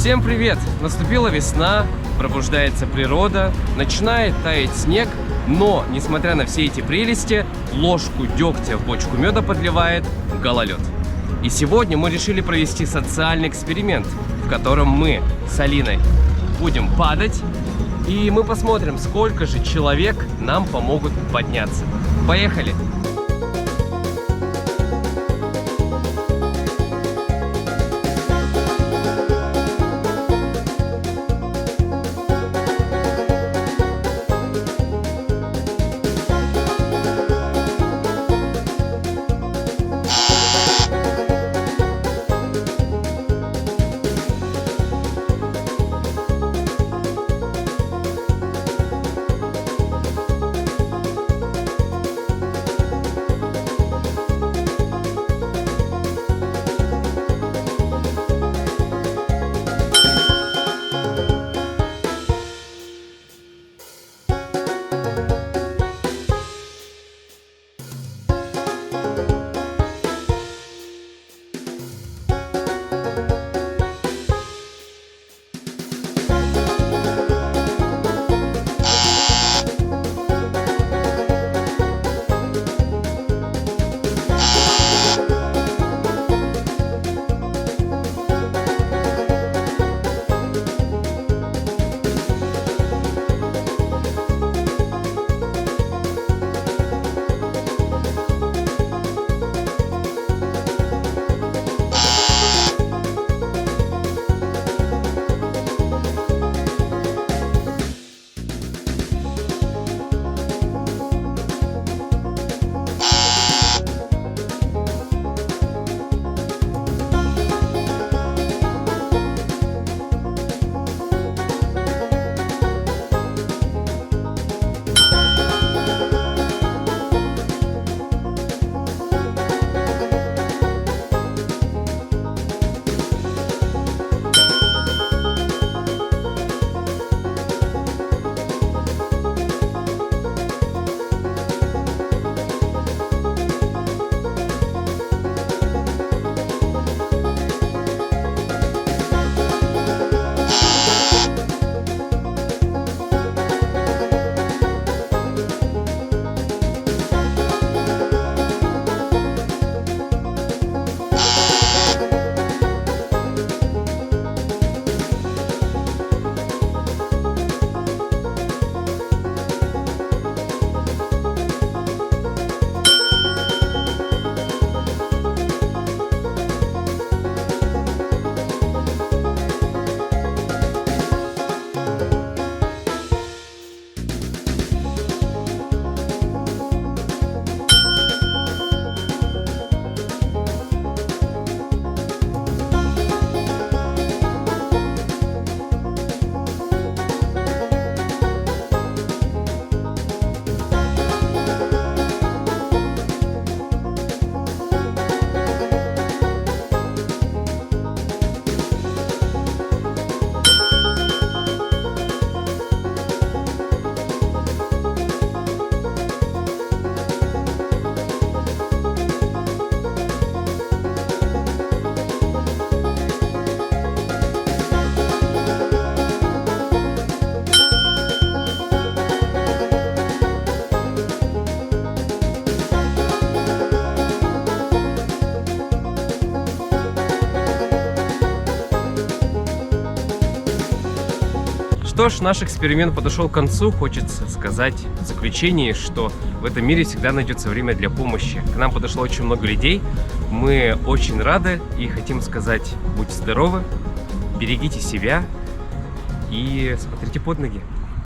Всем привет! Наступила весна, пробуждается природа, начинает таять снег, но, несмотря на все эти прелести, ложку дегтя в бочку меда подливает гололед. И сегодня мы решили провести социальный эксперимент, в котором мы с Алиной будем падать, и мы посмотрим, сколько же человек нам помогут подняться. Поехали! Что ж, наш эксперимент подошел к концу. Хочется сказать в заключении, что в этом мире всегда найдется время для помощи. К нам подошло очень много людей. Мы очень рады и хотим сказать: будьте здоровы, берегите себя и смотрите под ноги.